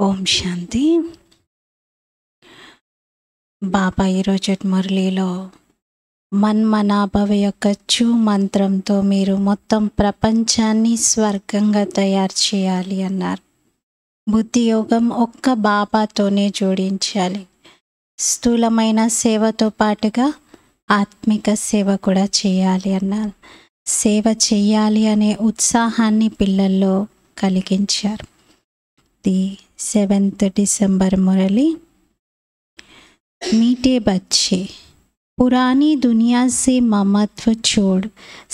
ఓం శాంతి. బాబా ఈరోజు మురళిలో మన్మనాభవ యొక్క చూ మంత్రంతో మీరు మొత్తం ప్రపంచాన్ని స్వర్గంగా తయారు చేయాలి అన్నారు. బుద్ధి యోగం ఒక్క బాబాతోనే జోడించాలి. స్థూలమైన సేవతో పాటుగా ఆత్మిక సేవ కూడా చేయాలి అన్నారు. సేవ చేయాలి అనే ఉత్సాహాన్ని పిల్లల్లో కలిగించారు. ది 7th दिसंबर मुरली। मीठे बच्चे, पुरानी दुनिया से ममत्व छोड़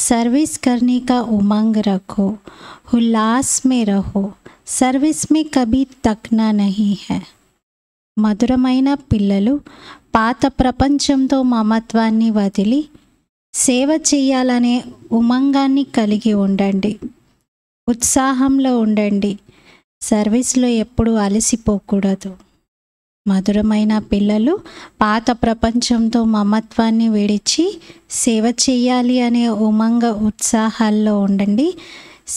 सर्विस करने का उमंग रखो, उल्लास में रहो, सर्विस में कभी तकना नहीं है। మధురమైన పిల్లలు పాత ప్రపంచంతో మమత్వాన్ని వదిలి సేవ చేయాలనే ఉమంగాన్ని కలిగి ఉండండి. ఉత్సాహంలో ఉండండి. సర్వీస్లో ఎప్పుడూ అలసిపోకూడదు. మధురమైన పిల్లలు పాత ప్రపంచంతో మమత్వాన్ని విడిచి సేవ చేయాలి అనే ఉమంగ ఉత్సాహాల్లో ఉండండి.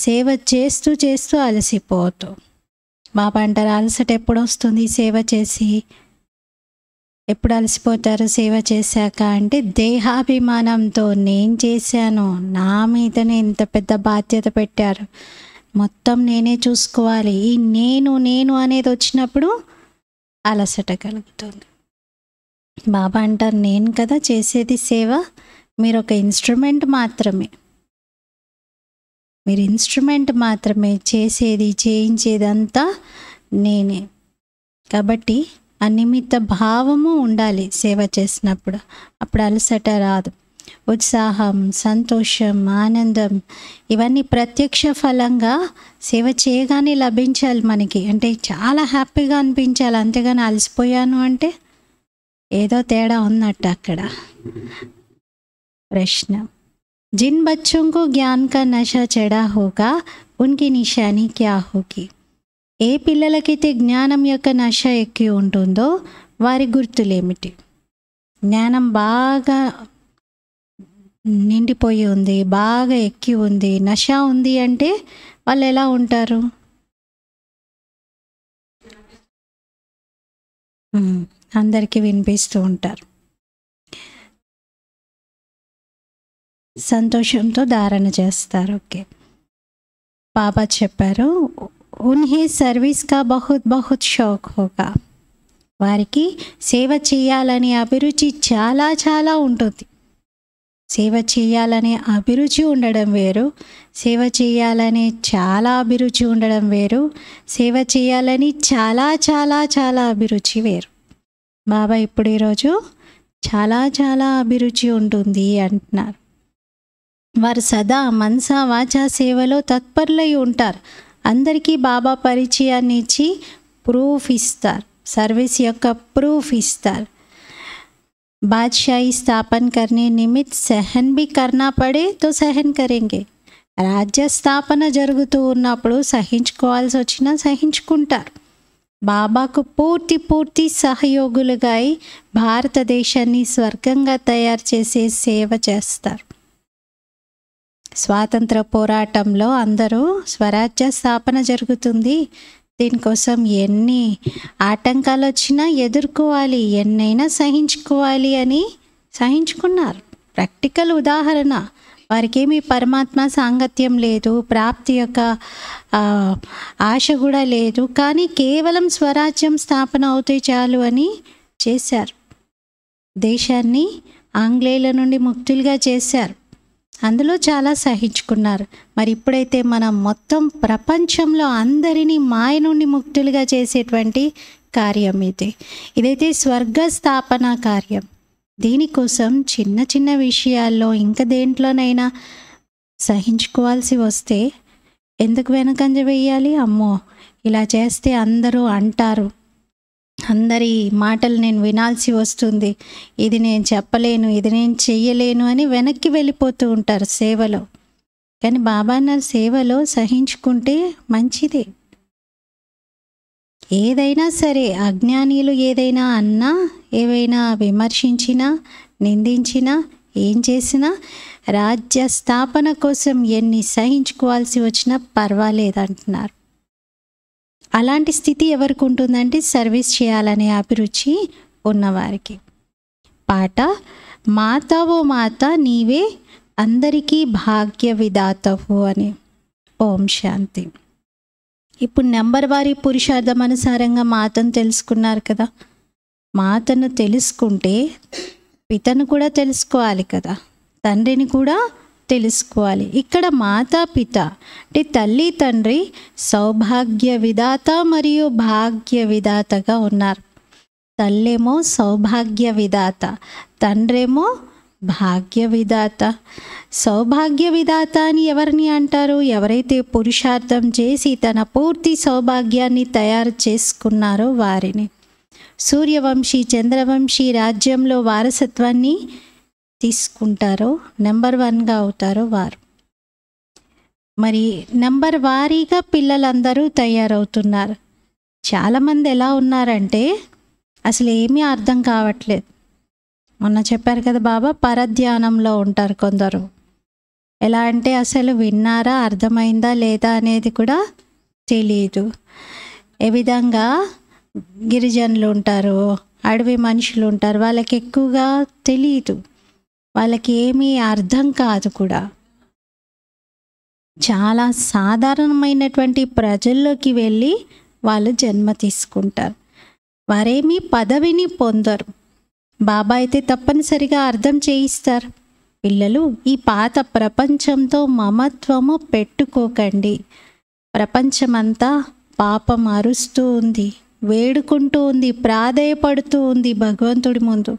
సేవ చేస్తూ చేస్తూ అలసిపోవద్దు. బాబా అంటారు, అలసట ఎప్పుడు వస్తుంది సేవ చేసి? ఎప్పుడు అలసిపోతారు సేవ చేశాక అంటే, దేహాభిమానంతో నేను చేశాను, నా మీదనే ఇంత పెద్ద బాధ్యత పెట్టారు, మొత్తం నేనే చూసుకోవాలి, ఈ నేను నేను అనేది వచ్చినప్పుడు అలసట కలుగుతుంది. బాబా అంటారు, నేను కదా చేసేది సేవ, మీరు ఒక ఇన్స్ట్రుమెంట్ మాత్రమే, మీరు ఇన్స్ట్రుమెంట్ మాత్రమే, చేసేది చేయించేదంతా నేనే. కాబట్టి అనిమిత్త భావము ఉండాలి సేవ చేసినప్పుడు. అప్పుడు అలసట రాదు. ఉత్సాహం, సంతోషం, ఆనందం ఇవన్నీ ప్రత్యక్ష ఫలంగా సేవ చేయగానే లభించాలి మనకి. అంటే చాలా హ్యాపీగా అనిపించాలి. అంతేగాని అలసిపోయాను అంటే ఏదో తేడా ఉన్నట్టు అక్కడ. ప్రశ్న, జిన్ బచ్చోं को ज्ञान का नशा चढ़ा होगा उनकी निशानी क्या होगी? ఏ పిల్లలకైతే జ్ఞానం యొక్క నశ ఎక్కి ఉంటుందో వారి గుర్తులేమిటి? జ్ఞానం బాగా నిండిపోయి ఉంది, బాగా ఎక్కి ఉంది, నశ ఉంది అంటే వాళ్ళు ఎలా ఉంటారు? అందరికీ వినిపిస్తూ ఉంటారు. సంతోషంతో ధారణ చేస్తారు. ఓకే, బాబా చెప్పారు, ఉన్హే సర్వీస్ కా బహుత్ బహుత్ షౌక్ హోగా. వారికి సేవ చేయాలనే అభిరుచి చాలా చాలా ఉంటుంది. సేవ చేయాలనే అభిరుచి ఉండడం వేరు, సేవ చేయాలనే చాలా అభిరుచి ఉండడం వేరు, సేవ చేయాలని చాలా చాలా చాలా అభిరుచి వేరు. బాబా ఇప్పుడు ఈరోజు చాలా చాలా అభిరుచి ఉంటుంది అంటున్నారు. వారు సదా మనసా వాచా సేవలో తత్పరులై ఉంటారు. అందరికీ బాబా పరిచయాన్ని ఇచ్చి ప్రూఫ్ ఇస్తారు, సర్వీస్ యొక్క ప్రూఫ్ ఇస్తారు. బాద్షాహీ స్థాపన करने निमित्त सहन भी करना पड़े तो सहन करेंगे. రాజ్య స్థాపన జరుగుతూ ఉన్నప్పుడు సహించుకోవాల్సి వచ్చినా సహించుకుంటారు. బాబాకు పూర్తి సహయోగులుగా భారతదేశాన్ని స్వర్గంగా తయారు చేసే సేవ చేస్తారు. స్వాతంత్ర పోరాటంలో అందరూ స్వరాజ్య స్థాపన జరుగుతుంది, దీనికోసం ఎన్ని ఆటంకాలు వచ్చినా ఎదుర్కోవాలి, ఎన్నైనా సహించుకోవాలి అని సహించుకున్నారు. ప్రాక్టికల్ ఉదాహరణ. వారికేమీ పరమాత్మ సాంగత్యం లేదు, ప్రాప్తి యొక్క ఆశ కూడా లేదు, కానీ కేవలం స్వరాజ్యం స్థాపన అవుతే చాలు అని చేశారు. దేశాన్ని ఆంగ్లేయుల నుండి ముక్తులుగా చేశారు. అందులో చాలా సహించుకున్నారు. మరి ఇప్పుడైతే మనం మొత్తం ప్రపంచంలో అందరినీ మాయ నుండి ముక్తులుగా చేసేటువంటి కార్యం ఇదైతే స్వర్గ స్థాపన కార్యం. దీనికోసం చిన్న చిన్న విషయాల్లో ఇంకా దేంట్లోనైనా సహించుకోవాల్సి వస్తే ఎందుకు వెనకంజ వేయాలి? అమ్మో ఇలా చేస్తే అందరూ అంటారు, అందరి మాటలు నేను వినాల్సి వస్తుంది, ఇది నేను చెప్పలేను, ఇది నేను చెయ్యలేను అని వెనక్కి వెళ్ళిపోతూ ఉంటారు సేవలో. కానీ బాబా అన్నారు, సేవలో సహించుకుంటే మంచిదే. ఏదైనా సరే, అజ్ఞానీయులు ఏదైనా అన్నా, ఏవైనా విమర్శించినా, నిందించినా, ఏం చేసినా రాజ్య స్థాపన కోసం ఎన్ని సహించుకోవాల్సి వచ్చినా పర్వాలేదంటున్నారు. అలాంటి స్థితి ఎవరికి ఉంటుందంటే సర్వీస్ చేయాలనే అభిరుచి ఉన్నవారికి. పాట మాతా ఓ మాత నీవే అందరికీ భాగ్య విధాతవు అని. ఓం శాంతి. ఇప్పుడు నెంబర్ వారి పురుషార్థం అనుసారంగా మాతను తెలుసుకున్నారు కదా. మాతను తెలుసుకుంటే పితను కూడా తెలుసుకోవాలి కదా, తండ్రిని కూడా తెలుసుకోవాలి. ఇక్కడ మాతా పిత అంటే తల్లి తండ్రి సౌభాగ్య విధాత మరియు భాగ్య విధాతగా ఉన్నారు. తల్లేమో సౌభాగ్య విధాత, తండ్రేమో భాగ్య విధాత. సౌభాగ్య విధాత అని ఎవరిని అంటారు? ఎవరైతే పురుషార్థం చేసి తన పూర్తి సౌభాగ్యాన్ని తయారు చేసుకున్నారో వారిని. సూర్యవంశీ చంద్రవంశీ రాజ్యంలో వారసత్వాన్ని తీసుకుంటారో నెంబర్ 1గా అవుతారో వారు. మరి నెంబర్ వారీగా పిల్లలందరూ తయారవుతున్నారు. చాలామంది ఎలా ఉన్నారంటే అసలు ఏమీ అర్థం కావట్లేదు. మొన్న చెప్పారు కదా బాబా, పరధ్యానంలో ఉంటారు కొందరు. ఎలా అంటే అసలు విన్నారా, అర్థమైందా లేదా అనేది కూడా తెలియదు. ఏ విధంగా గిరిజనులు ఉంటారు, అడవి మనుషులు ఉంటారు, వాళ్ళకి ఎక్కువగా తెలియదు, వాళ్ళకి ఏమీ అర్థం కాదు కూడా. చాలా సాధారణమైనటువంటి ప్రజల్లోకి వెళ్ళి వాళ్ళు జన్మ తీసుకుంటారు. వారేమీ పదవిని పొందరు. బాబా అయితే తప్పనిసరిగా అర్థం చేయిస్తారు. పిల్లలు, ఈ పాత ప్రపంచంతో మమత్వము పెట్టుకోకండి. ప్రపంచమంతా పాపం అరుస్తూ ఉంది, వేడుకుంటూ ఉంది, ప్రాధేయపడుతూ ఉంది భగవంతుడి ముందు.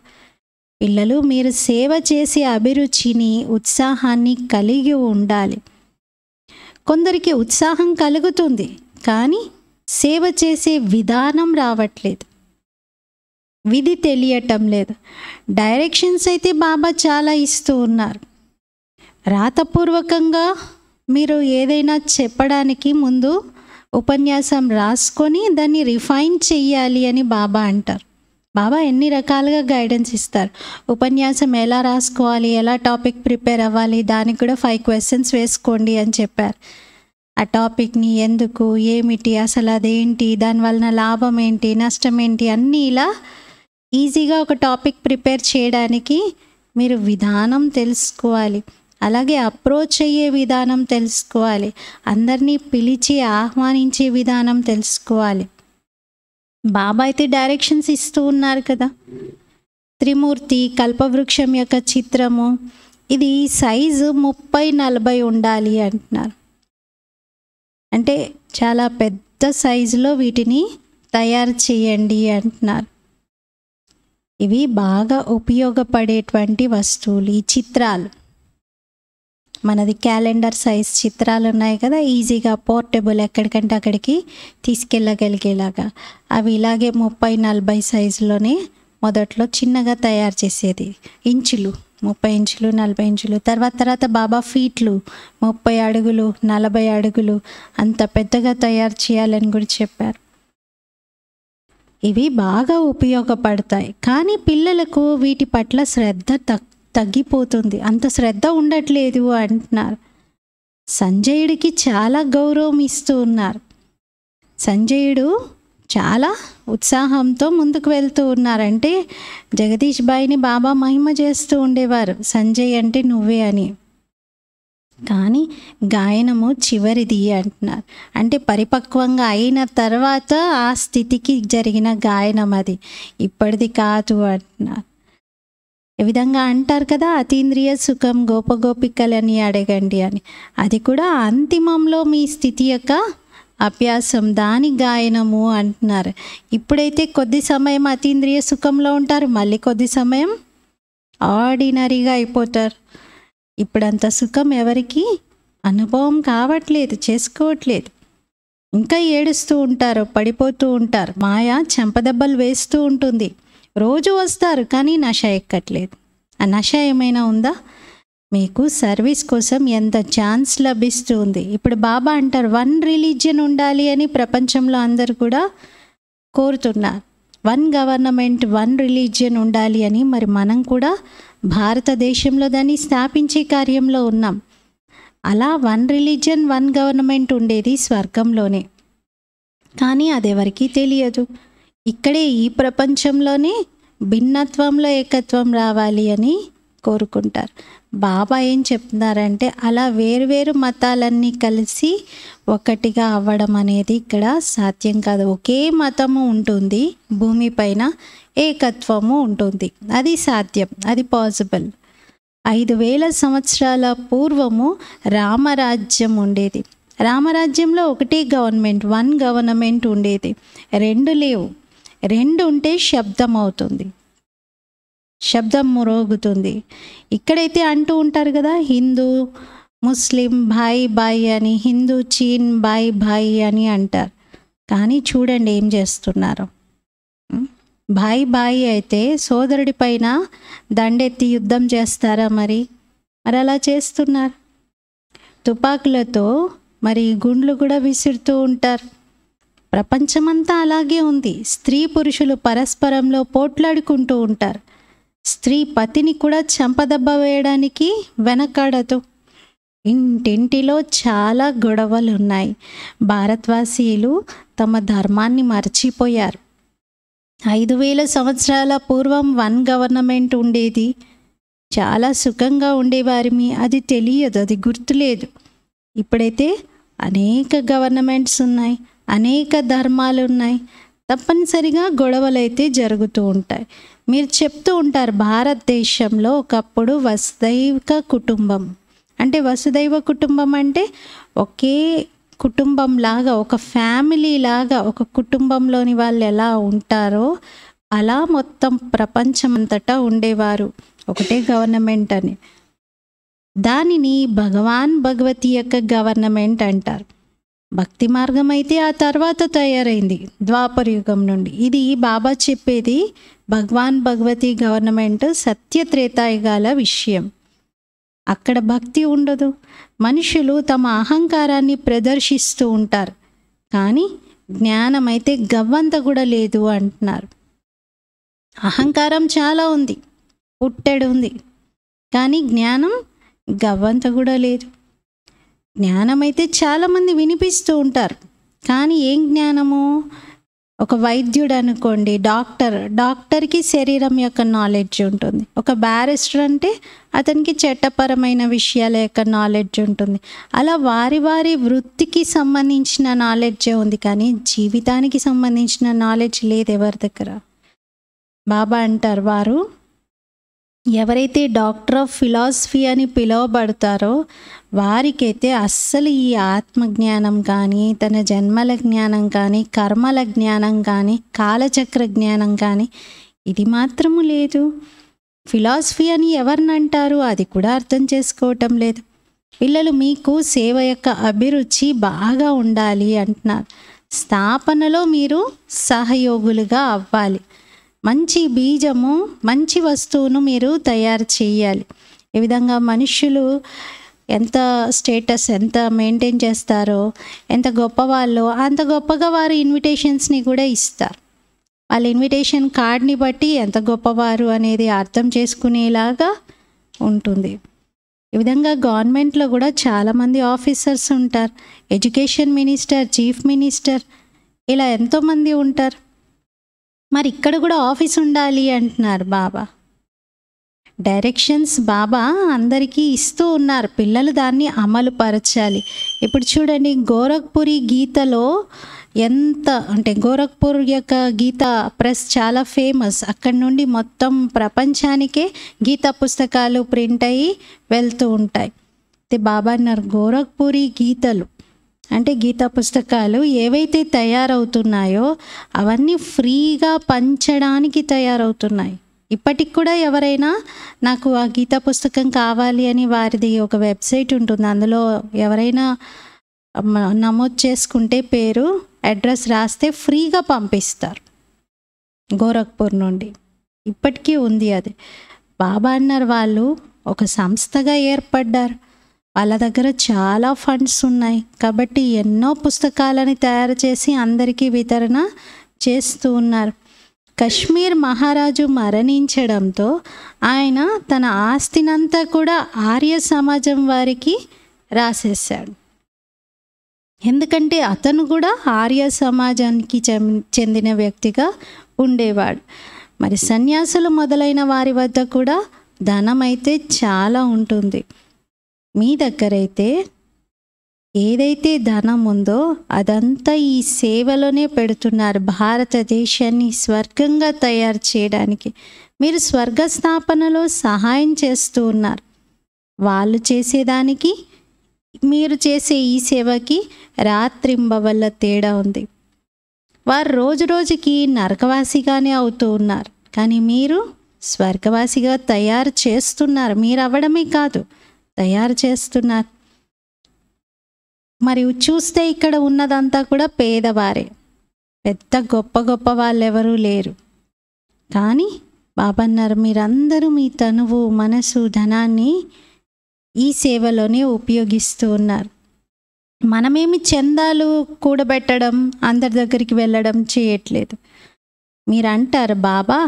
పిల్లలు, మీరు సేవ చేసే అభిరుచిని, ఉత్సాహాన్ని కలిగి ఉండాలి. కొందరికి ఉత్సాహం కలుగుతుంది, కానీ సేవ చేసే విధానం రావట్లేదు, విధి తెలియటం లేదు. డైరెక్షన్స్ అయితే బాబా చాలా ఇస్తూ ఉన్నారు. రాతపూర్వకంగా మీరు ఏదైనా చెప్పడానికి ముందు ఉపన్యాసం రాసుకొని దాన్ని రిఫైన్ చెయ్యాలి అని బాబా అంటారు. బాబా ఎన్ని రకాలుగా గైడెన్స్ ఇస్తారు. ఉపన్యాసం ఎలా రాసుకోవాలి, ఎలా టాపిక్ ప్రిపేర్ అవ్వాలి, దానికి కూడా 5 క్వశ్చన్స్ వేసుకోండి అని చెప్పారు. ఆ టాపిక్ని ఎందుకు, ఏమిటి, అసలు అదేంటి, దానివలన లాభం ఏంటి, నష్టం ఏంటి, అన్నీ ఇలా ఈజీగా ఒక టాపిక్ ప్రిపేర్ చేయడానికి మీరు విధానం తెలుసుకోవాలి. అలాగే అప్రోచ్ అయ్యే విధానం తెలుసుకోవాలి. అందరినీ పిలిచి ఆహ్వానించే విధానం తెలుసుకోవాలి. బాబా అయితే డైరెక్షన్స్ ఇస్తూ ఉన్నారు కదా. త్రిమూర్తి కల్పవృక్షం యొక్క చిత్రము, ఇది సైజు 30-40 ఉండాలి అంటున్నారు. అంటే చాలా పెద్ద సైజులో వీటిని తయారు చేయండి అంటున్నారు. ఇవి బాగా ఉపయోగపడేటువంటి వస్తువులు. ఈ చిత్రాలు, మనది క్యాలెండర్ సైజ్ చిత్రాలు ఉన్నాయి కదా, ఈజీగా పోర్టబుల్, ఎక్కడికంటే అక్కడికి తీసుకెళ్ళగలిగేలాగా. అవి ఇలాగే 30-40 సైజులోనే మొదట్లో చిన్నగా తయారు చేసేది. ఇంచులు 30 ఇంచులు, 40 ఇంచులు. తర్వాత బాబా ఫీట్లు 30 అడుగులు, 40 అడుగులు అంత పెద్దగా తయారు చేయాలని కూడా చెప్పారు. ఇవి బాగా ఉపయోగపడతాయి. కానీ పిల్లలకు వీటి పట్ల శ్రద్ధ తగ్గిపోతుంది, అంత శ్రద్ధ ఉండట్లేదు అంటున్నారు. సంజయుడికి చాలా గౌరవం ఇస్తూ ఉన్నారు. సంజయుడు చాలా ఉత్సాహంతో ముందుకు వెళ్తూ ఉన్నారంటే జగదీష్ భాయ్ని బాబా మహిమ చేస్తూ ఉండేవారు, సంజయ్ అంటే నువ్వే అని. కానీ గాయనము చివరిది అంటున్నారు. అంటే పరిపక్వంగా అయిన తర్వాత ఆ స్థితికి జరిగిన గాయనం అది, ఇప్పటిది కాదు అంటున్నారు. ఈ విధంగా అంటారు కదా, అతీంద్రియ సుఖం గోపగోపికలని అడగండి అని. అది కూడా అంతిమంలో మీ స్థితి యొక్క అభ్యాసం, దాని గాయనము అంటున్నారు. ఇప్పుడైతే కొద్ది సమయం అతీంద్రియ సుఖంలో ఉంటారు, మళ్ళీ కొద్ది సమయం ఆర్డినరీగా అయిపోతారు. ఇప్పుడంత సుఖం ఎవరికి అనుభవం కావట్లేదు, చేసుకోవట్లేదు. ఇంకా ఏడుస్తూ ఉంటారు, పడిపోతూ ఉంటారు, మాయ చెంపదెబ్బలు వేస్తూ ఉంటుంది. రోజు వస్తారు కానీ నష ఎక్కట్లేదు. ఆ నష ఏమైనా ఉందా? మీకు సర్వీస్ కోసం ఎంత ఛాన్స్ లభిస్తూ ఉంది. ఇప్పుడు బాబా అంటారు 1 రిలీజియన్ ఉండాలి అని ప్రపంచంలో అందరూ కూడా కోరుతున్నారు. 1 గవర్నమెంట్, 1 రిలీజియన్ ఉండాలి అని. మరి మనం కూడా భారతదేశంలో దాన్ని స్థాపించే కార్యంలో ఉన్నాం. అలా 1 రిలీజియన్, 1 గవర్నమెంట్ ఉండేది స్వర్గంలోనే. కానీ అది ఎవరికీ తెలియదు. ఇక్కడే ఈ ప్రపంచంలోనే భిన్నత్వంలో ఏకత్వం రావాలి అని కోరుకుంటారు. బాబా ఏం చెప్తున్నారంటే అలా వేరువేరు మతాలన్నీ కలిసి ఒకటిగా అవ్వడం అనేది ఇక్కడ సాధ్యం కాదు. ఒకే మతము ఉంటుంది భూమిపైన, ఏకత్వము ఉంటుంది, అది సాధ్యం, అది పాసిబుల్. 5000 సంవత్సరాల పూర్వము రామరాజ్యం ఉండేది. రామరాజ్యంలో ఒకటే గవర్నమెంట్, 1 గవర్నమెంట్ ఉండేది. 2 లేవు. 2 ఉంటే శబ్దం అవుతుంది, శబ్దం మురోగుతుంది. ఇక్కడైతే అంటూ ఉంటారు కదా, హిందూ ముస్లిం భాయ్ భాయ్ అని, హిందూ చీన్ భాయ్ భాయ్ అని అంటారు. కానీ చూడండి ఏం చేస్తున్నారు. భాయ్ భాయ్ అయితే సోదరుడి పైన దండెత్తి యుద్ధం చేస్తారా? మరి అలా చేస్తున్నారు. తుపాకులతో మరి గుండ్లు కూడా విసురుతూ ఉంటారు. ప్రపంచమంతా అలాగే ఉంది. స్త్రీ పురుషులు పరస్పరంలో పోట్లాడుకుంటూ ఉంటారు. స్త్రీ పతిని కూడా చంపదెబ్బ వేయడానికి వెనకాడదు. ఇంటింటిలో చాలా గొడవలు ఉన్నాయి. భారతవాసీయులు తమ ధర్మాన్ని మర్చిపోయారు. 5000 సంవత్సరాల పూర్వం 1 గవర్నమెంట్ ఉండేది. చాలా సుఖంగా ఉండేవారిమి. అది తెలియదు, అది గుర్తులేదు. ఇప్పుడైతే అనేక గవర్నమెంట్స్ ఉన్నాయి, అనేక ధర్మాలు ఉన్నాయి. తప్పనిసరిగా గొడవలైతే జరుగుతూ ఉంటాయి. మీరు చెప్తూ ఉంటారు భారతదేశంలో ఒకప్పుడు వసుదైవ కుటుంబం అంటే, వసుదైవ కుటుంబం అంటే ఒకే కుటుంబం లాగా, ఒక ఫ్యామిలీ లాగా, ఒక కుటుంబంలోని వాళ్ళు ఎలా ఉంటారో అలా మొత్తం ప్రపంచం అంతటా ఉండేవారు, ఒకటే గవర్నమెంట్ అని. దానిని భగవాన్ భగవతి యొక్క గవర్నమెంట్ అంటారు. భక్తి మార్గం అయితే ఆ తర్వాత తయారైంది ద్వాపర యుగం నుండి. ఇది బాబా చెప్పేది భగవాన్ భగవతి గవర్నమెంట్ సత్యత్రేతాయుగాల విషయం. అక్కడ భక్తి ఉండదు. మనుషులు తమ అహంకారాన్ని ప్రదర్శిస్తూ ఉంటారు, కానీ జ్ఞానం అయితే గవ్వంత కూడా లేదు అంటున్నారు. అహంకారం చాలా ఉంది, పుట్టెడు ఉంది, కానీ జ్ఞానం గవ్వంత కూడా లేదు. జ్ఞానం అయితే చాలామంది వినిపిస్తూ ఉంటారు, కానీ ఏం జ్ఞానము? ఒక వైద్యుడు అనుకోండి, డాక్టర్కి శరీరం యొక్క నాలెడ్జ్ ఉంటుంది. ఒక బ్యారిస్టర్ అంటే అతనికి చట్టపరమైన విషయాల యొక్క నాలెడ్జ్ ఉంటుంది. అలా వారి వారి వృత్తికి సంబంధించిన నాలెడ్జే ఉంది, కానీ జీవితానికి సంబంధించిన నాలెడ్జ్ లేదు ఎవరి దగ్గర. బాబా అంటారు, వారు ఎవరైతే డాక్టర్ ఆఫ్ ఫిలాసఫీ అని పిలువబడతారో వారికైతే అస్సలు ఈ ఆత్మజ్ఞానం కానీ, తన జన్మల జ్ఞానం కానీ, కర్మల జ్ఞానం కానీ, కాలచక్ర జ్ఞానం కానీ ఇది మాత్రము లేదు. ఫిలాసఫీ అని ఎవరిని అంటారు అది కూడా అర్థం చేసుకోవటం లేదు. పిల్లలు మీకు సేవ యొక్క అభిరుచి బాగా ఉండాలి అంటున్నారు. స్థాపనలో మీరు సహయోగులుగా అవ్వాలి. మంచి బీజము, మంచి వస్తువును మీరు తయారు చేయాలి. ఈ విధంగా మనుషులు ఎంత స్టేటస్ ఎంత మెయింటైన్ చేస్తారో, ఎంత గొప్పవాళ్ళో అంత గొప్పగా వారు ఇన్విటేషన్స్ని కూడా ఇస్తారు. వాళ్ళ ఇన్విటేషన్ కార్డ్ని బట్టి ఎంత గొప్పవారు అనేది అర్థం చేసుకునేలాగా ఉంటుంది. ఈ విధంగా గవర్నమెంట్లో కూడా చాలామంది ఆఫీసర్స్ ఉంటారు. ఎడ్యుకేషన్ మినిస్టర్, చీఫ్ మినిస్టర్, ఇలా ఎంతోమంది ఉంటారు. మరి ఇక్కడ కూడా ఆఫీస్ ఉండాలి అంటున్నారు బాబా. డైరెక్షన్స్ బాబా అందరికీ ఇస్తూ ఉన్నారు, పిల్లలు దాన్ని అమలు పరచాలి. ఇప్పుడు చూడండి, గోరఖ్పూరి గీతలో ఎంత అంటే, గోరఖ్పూర్ యొక్క గీత ప్రెస్ చాలా ఫేమస్. అక్కడి నుండి మొత్తం ప్రపంచానికే గీతా పుస్తకాలు ప్రింట్ అయ్యి వెళ్తూ ఉంటాయి. బాబా అన్నారు, గోరఖ్పూరి గీతలు అంటే గీతా పుస్తకాలు ఏవైతే తయారవుతున్నాయో అవన్నీ ఫ్రీగా పంచడానికి తయారవుతున్నాయి. ఇప్పటికి కూడా ఎవరైనా నాకు ఆ గీతా పుస్తకం కావాలి అని వారిది ఒక వెబ్సైట్ ఉంటుంది, అందులో ఎవరైనా నమోదు చేసుకుంటే పేరు, అడ్రస్ రాస్తే ఫ్రీగా పంపిస్తారు గోరఖ్పూర్ నుండి. ఇప్పటికీ ఉంది అది. బాబా అన్నారు, వాళ్ళు ఒక సంస్థగా ఏర్పడ్డారు. వాళ్ళ దగ్గర చాలా ఫండ్స్ ఉన్నాయి కాబట్టి ఎన్నో పుస్తకాలని తయారు చేసి అందరికీ వితరణ చేస్తూ ఉన్నారు. కశ్మీర్ మహారాజు మరణించడంతో ఆయన తన ఆస్తినంతా కూడా ఆర్య సమాజం వారికి రాసేసాడు. ఎందుకంటే అతను కూడా ఆర్య సమాజానికి చెందిన వ్యక్తిగా ఉండేవాడు. మరి సన్యాసులు మొదలైన వారి వద్ద కూడా ధనం అయితే చాలా ఉంటుంది. మీ దగ్గరైతే ఏదైతే ధనం ఉందో అదంతా ఈ సేవలోనే పెడుతున్నారు. భారతదేశాన్ని స్వర్గంగా తయారు చేయడానికి మీరు స్వర్గ స్థాపనలో సహాయం చేస్తూ ఉన్నారు. వాళ్ళు చేసేదానికి మీరు చేసే ఈ సేవకి రాత్రింబవళ్ళ తేడా ఉంది. వారు రోజు రోజుకి నరకవాసిగానే అవుతూ ఉన్నారు, కానీ మీరు స్వర్గవాసిగా తయారు చేస్తున్నారు. మీరు అవ్వడమే కాదు, తయారు చేస్తున్నారు. మరియు చూస్తే ఇక్కడ ఉన్నదంతా కూడా పేదవారే, పెద్ద గొప్ప గొప్ప వాళ్ళెవరూ లేరు. కానీ బాబా అన్నారు, మీరందరూ మీ తనువు, మనసు, ధనాన్ని ఈ సేవలోనే ఉపయోగిస్తూ ఉన్నారు. మనమేమి చందాలు కూడబెట్టడం, అందరి దగ్గరికి వెళ్ళడం చేయట్లేదు. మీరు అంటారు, బాబా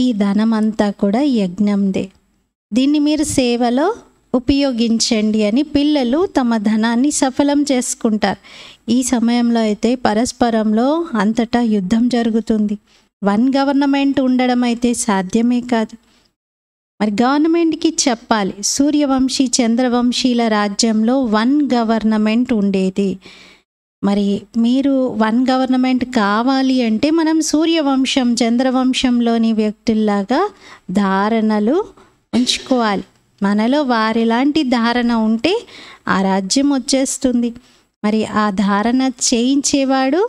ఈ ధనం అంతా కూడా యజ్ఞందే, దీన్ని మీరు సేవలో ఉపయోగించండి అని పిల్లలు తమ ధనాన్ని సఫలం చేసుకుంటారు. ఈ సమయంలో అయితే పరస్పరంలో అంతటా యుద్ధం జరుగుతుంది. వన్ గవర్నమెంట్ ఉండడం అయితే సాధ్యమే కాదు. మరి గవర్నమెంట్కి చెప్పాలి, సూర్యవంశీ చంద్రవంశీల రాజ్యంలో వన్ గవర్నమెంట్ ఉండేది. మరి మీరు వన్ గవర్నమెంట్ కావాలి అంటే మనం సూర్యవంశం చంద్రవంశంలోని వ్యక్తుల్లాగా ధారణలు ఉంచుకోవాలి. మనలో వారిలాంటి ధారణ ఉంటే ఆ రాజ్యం వచ్చేస్తుంది. మరి ఆ ధారణ చేయించేవాడు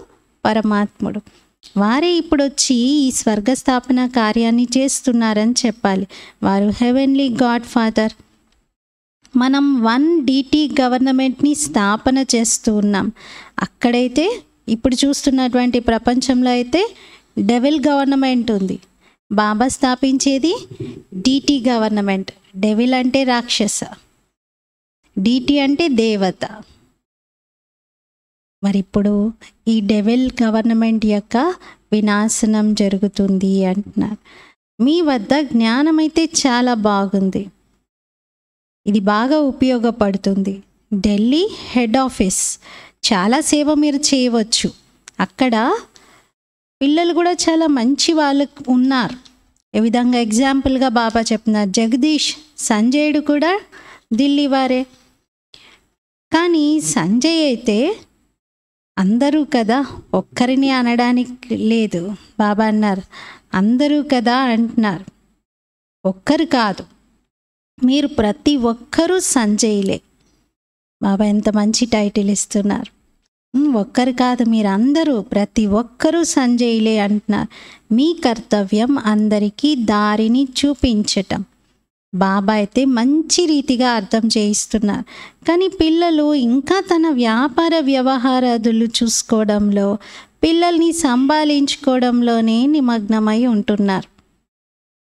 పరమాత్ముడు. వారే ఇప్పుడు వచ్చి ఈ స్వర్గస్థాపన కార్యాన్ని చేస్తున్నారని చెప్పాలి. వారు హెవెన్లీ గాడ్ ఫాదర్. మనం 1 DT గవర్నమెంట్ని స్థాపన చేస్తూ ఉన్నాం. అక్కడైతే ఇప్పుడు చూస్తున్నటువంటి ప్రపంచంలో అయితే డెవిల్ గవర్నమెంట్ ఉంది. బాబా స్థాపించేది DT గవర్నమెంట్. డెవిల్ అంటే రాక్షస, DT అంటే దేవత. మరి ఇప్పుడు ఈ డెవిల్ గవర్నమెంట్ యొక్క వినాశనం జరుగుతుంది అంటున్నారు. మీ వద్ద జ్ఞానం అయితే చాలా బాగుంది, ఇది బాగా ఉపయోగపడుతుంది. ఢిల్లీ హెడ్ ఆఫీస్ చాలా సేవ మీరు చేయవచ్చు. అక్కడ పిల్లలు కూడా చాలా మంచి వాళ్ళు ఉన్నారు. ఏ విధంగా ఎగ్జాంపుల్గా బాబా చెప్తున్నారు, జగదీష్, సంజయుడు కూడా ఢిల్లీ వారే. కానీ సంజయ్ అయితే అందరూ కదా, ఒక్కరిని అనడానికి లేదు. బాబా అన్నారు, అందరూ కదా అంటున్నారు, ఒక్కరు కాదు, మీరు ప్రతి ఒక్కరూ సంజయ్లే. బాబా ఎంత మంచి టైటిల్ ఇస్తున్నారు. ఒక్కరు కాదు, మీరు అందరూ ప్రతి ఒక్కరూ సంజయ్లే అంటున్నారు. మీ కర్తవ్యం అందరికీ దారిని చూపించటం. బాబా అయితే మంచి రీతిగా అర్థం చేయిస్తున్నారు. కానీ పిల్లలు ఇంకా తన వ్యాపార వ్యవహారాదులు చూసుకోవడంలో, పిల్లల్ని సంభాళించుకోవడంలోనే నిమగ్నమై ఉంటున్నారు.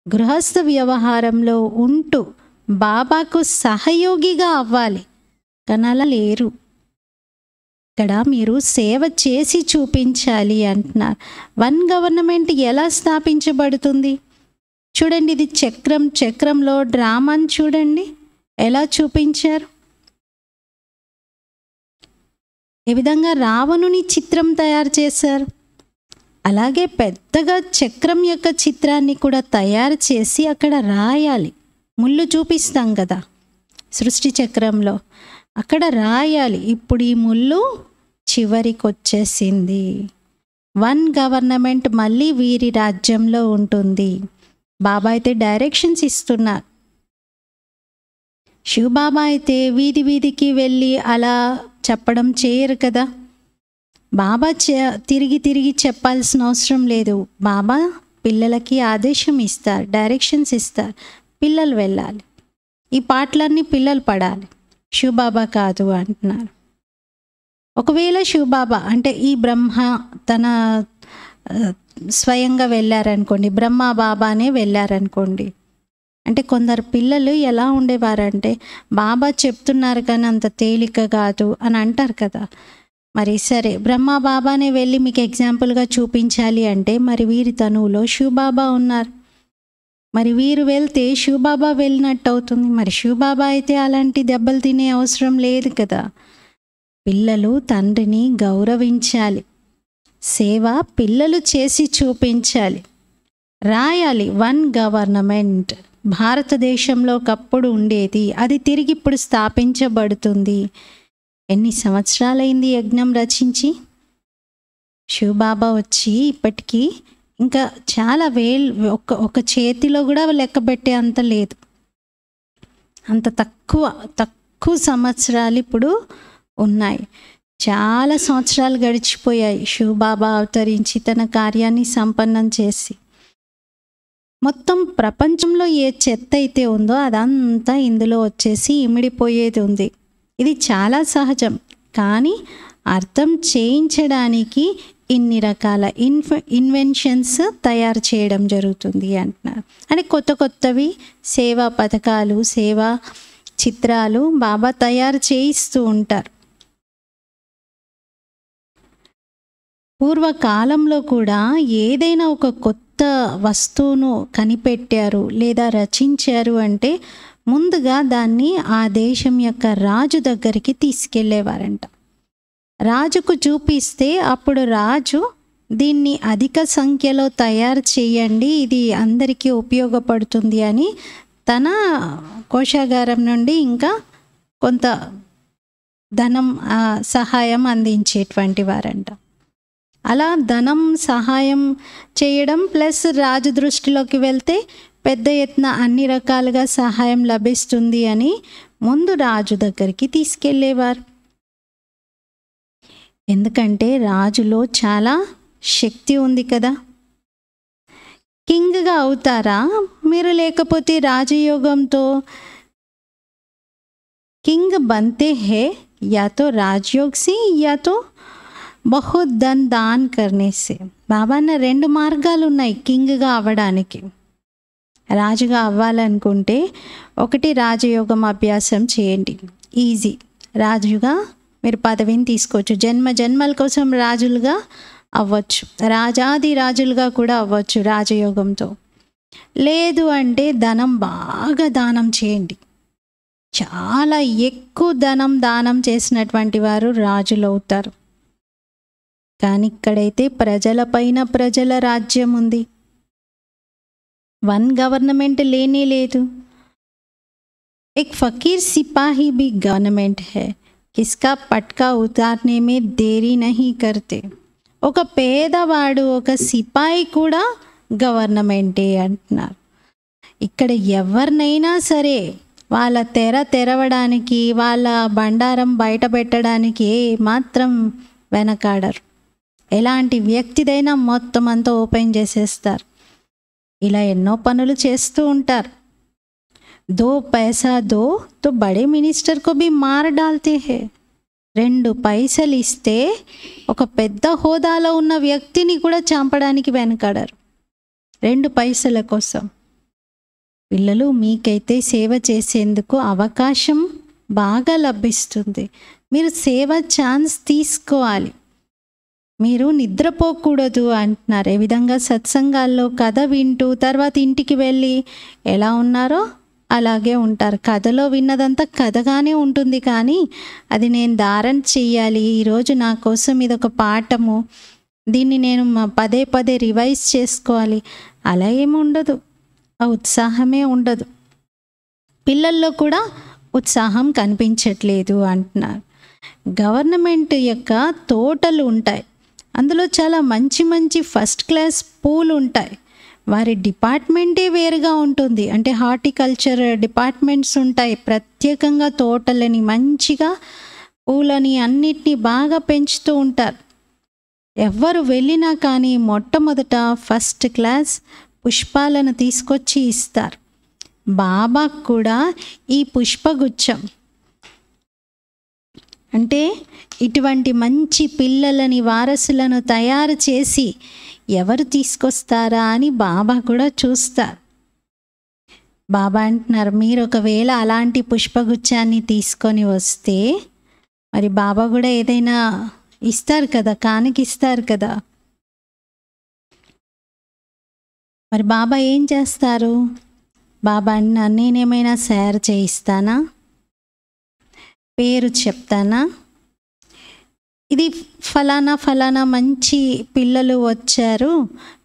గృహస్థ వ్యవహారంలో ఉంటూ బాబాకు సహయోగిగా అవ్వాలి, కానీ అలా లేరు. ఇక్కడ మీరు సేవ చేసి చూపించాలి అంటున్నారు. వన్ గవర్నమెంట్ ఎలా స్థాపించబడుతుంది చూడండి. ఇది చక్రం, చక్రంలో డ్రామాని చూడండి ఎలా చూపించారు. ఏ విధంగా రావణుని చిత్రం తయారు చేశారు. అలాగే పెద్దగా చక్రం యొక్క చిత్రాన్ని కూడా తయారు చేసి అక్కడ రాయాలి. ముళ్ళు చూపిస్తాం కదా సృష్టి చక్రంలో, అక్కడ రాయాలి. ఇప్పుడు ఈ ముళ్ళు చివరికి వచ్చేసింది. వన్ గవర్నమెంట్ మళ్ళీ వీరి రాజ్యంలో ఉంటుంది. బాబా అయితే డైరెక్షన్స్ ఇస్తున్నారు. శివబాబా అయితే వీధి వీధికి వెళ్ళి అలా చెప్పడం చేయరు కదా. బాబా తిరిగి తిరిగి చెప్పాల్సిన అవసరం లేదు. బాబా పిల్లలకి ఆదేశం ఇస్తారు, డైరెక్షన్స్ ఇస్తారు, పిల్లలు వెళ్ళాలి. ఈ పాటలన్నీ పిల్లలు పడాలి, శివబాబా కాదు అంటున్నారు. ఒకవేళ శివబాబా అంటే ఈ బ్రహ్మ తన స్వయంగా వెళ్ళారనుకోండి, బ్రహ్మ బాబానే వెళ్ళారనుకోండి, అంటే కొందరు పిల్లలు ఎలా ఉండేవారంటే బాబా చెప్తున్నారు కానీ అంత తేలిక కాదు అని అంటారు కదా. మరి సరే బ్రహ్మ బాబానే వెళ్ళి మీకు ఎగ్జాంపుల్గా చూపించాలి అంటే మరి వీరి తనువులో శివబాబా ఉన్నారు. మరి వీరు వెళ్తే శివబాబా వెళ్ళినట్టు అవుతుంది. మరి శివబాబా అయితే అలాంటి దెబ్బలు తినే అవసరం లేదు కదా. పిల్లలు తండ్రిని గౌరవించాలి. సేవ పిల్లలు చేసి చూపించాలి. రాయాలి వన్ గవర్నమెంట్. భారతదేశంలో ఒకప్పుడు ఉండేది, అది తిరిగి ఇప్పుడు స్థాపించబడుతుంది. ఎన్ని సంవత్సరాలైంది యజ్ఞం రచించి? శివబాబా వచ్చి ఇప్పటికీ ఇంకా చాలా ఒక చేతిలో కూడా లెక్క పెట్టే అంత లేదు. అంత తక్కువ సంవత్సరాలు ఇప్పుడు ఉన్నాయి. చాలా సంవత్సరాలు గడిచిపోయాయి శివబాబా అవతరించి తన కార్యాన్ని సంపన్నం చేసి. మొత్తం ప్రపంచంలో ఏ చెత్త అయితే ఉందో అదంతా ఇందులో వచ్చేసి ఇమిడిపోయేది ఉంది. ఇది చాలా సహజం. కానీ అర్థం చేయించడానికి ఇన్ని రకాల ఇన్వెన్షన్స్ తయారు చేయడం జరుగుతుంది అంటున్నారు. అంటే కొత్తవి సేవా పథకాలు, సేవా చిత్రాలు బాబా తయారు చేయిస్తూ ఉంటారు. పూర్వకాలంలో కూడా ఏదైనా ఒక కొత్త వస్తువును కనిపెట్టారు లేదా రచించారు అంటే ముందుగా దాన్ని ఆ దేశం యొక్క రాజు దగ్గరికి తీసుకెళ్ళేవారంట. రాజుకు చూపిస్తే అప్పుడు రాజు దీన్ని అధిక సంఖ్యలో తయారు చేయండి, ఇది అందరికీ ఉపయోగపడుతుంది అని తన కోశాగారం నుండి ఇంకా కొంత ధనం సహాయం అందించేటువంటి వారంట. అలా ధనం సహాయం చేయడం ప్లస్ రాజు దృష్టిలోకి వెళ్తే పెద్ద ఎత్తున అన్ని రకాలుగా సహాయం లభిస్తుంది అని ముందు రాజు దగ్గరికి తీసుకెళ్ళేవారు. ఎందుకంటే రాజులో చాలా శక్తి ఉంది కదా. కింగ్గా అవుతారా మీరు, లేకపోతే రాజయోగంతో కింగ్ बनते हैं या तो राजयोग से या तो बहुत धन दान करने से. బాబా అన్న 2 మార్గాలు ఉన్నాయి కింగ్గా అవ్వడానికి. రాజుగా అవ్వాలనుకుంటే ఒకటి రాజయోగం అభ్యాసం చేయండి, ఈజీ. రాజుగా మీరు పదవిని తీసుకోవచ్చు, జన్మల కోసం రాజులుగా అవ్వచ్చు, రాజాది రాజులుగా కూడా అవ్వచ్చు రాజయోగంతో. లేదు అంటే ధనం బాగా దానం చేయండి. చాలా ఎక్కువ దానం చేసినటువంటి వారు రాజులు అవుతారు. కానీ ఇక్కడైతే ప్రజలపైన ప్రజల రాజ్యం ఉంది. వన్ గవర్నమెంట్ లేనే లేదు. ఎక్ ఫకీర్ సిపాహీ भी గవర్నమెంట్ है, किसका పట్కా ఉతార్నే మే దేరీ నహీ కర్తే. ఒక పేదవాడు, ఒక సిపాయి కూడా గవర్నమెంటే అంటున్నారు. ఇక్కడ ఎవరినైనా సరే వాళ్ళ తెరవడానికి, వాళ్ళ బండారం బయట పెట్టడానికి మాత్రం వెనకాడరు. ఎలాంటి వ్యక్తిదైనా మొత్తం అంతా ఓపెన్ చేసేస్తారు. ఇలా ఎన్నో పనులు చేస్తూ ఉంటారు. 2 पैसा दो तो बड़े मिनिस्टर को भी मार डालते हैं. 2 పైసలు ఇస్తే ఒక పెద్ద హోదాలో ఉన్న వ్యక్తిని కూడా చంపడానికి వెనకాడరు 2 పైసల కోసం. పిల్లలు, మీకైతే సేవ చేసేందుకు అవకాశం బాగా లభిస్తుంది. మీరు సేవ ఛాన్స్ తీసుకోవాలి. మీరు నిద్రపోకూడదు అంటున్నారు. ఏ విధంగా సత్సంగాల్లో కథ వింటూ తర్వాత ఇంటికి వెళ్ళి ఎలా ఉన్నారో అలాగే ఉంటారు. కథలో విన్నదంతా కథగానే ఉంటుంది, కానీ అది నేను ధారణ చెయ్యాలి, ఈరోజు నా కోసం ఇదొక పాఠము, దీన్ని నేను పదే రివైజ్ చేసుకోవాలి, అలా ఏమి ఉండదు. ఆ ఉత్సాహమే ఉండదు. పిల్లల్లో కూడా ఉత్సాహం కనిపించట్లేదు అంటున్నారు. గవర్నమెంట్ యొక్క తోటలు ఉంటాయి, అందులో చాలా మంచి ఫస్ట్ క్లాస్ పూలు ఉంటాయి. వారి డిపార్ట్మెంటే వేరుగా ఉంటుంది. అంటే హార్టికల్చర్ డిపార్ట్మెంట్స్ ఉంటాయి, ప్రత్యేకంగా తోటలని మంచిగా పూలని అన్నిటినీ బాగా పెంచుతూ ఉంటారు. ఎవరు వెళ్ళినా కానీ మొట్టమొదట ఫస్ట్ క్లాస్ పుష్పాలను తీసుకొచ్చి ఇస్తారు. బాబాకు కూడా ఈ పుష్పగుచ్చం అంటే ఇటువంటి మంచి పిల్లలని, వారసులను తయారు చేసి ఎవరు తీసుకొస్తారా అని బాబా కూడా చూస్తారు. బాబా అంటున్నారు, మీరు ఒకవేళ అలాంటి పుష్పగుచ్చాన్ని తీసుకొని వస్తే మరి బాబా కూడా ఏదైనా ఇస్తారు కదా, కానికిస్తారు కదా. మరి బాబా ఏం చేస్తారు? బాబా అన్నారు, నేనేమైనా షేర్ చేయిస్తానా, పేరు చెప్తానా, ఇది ఫలానా ఫలానా మంచి పిల్లలు వచ్చారు,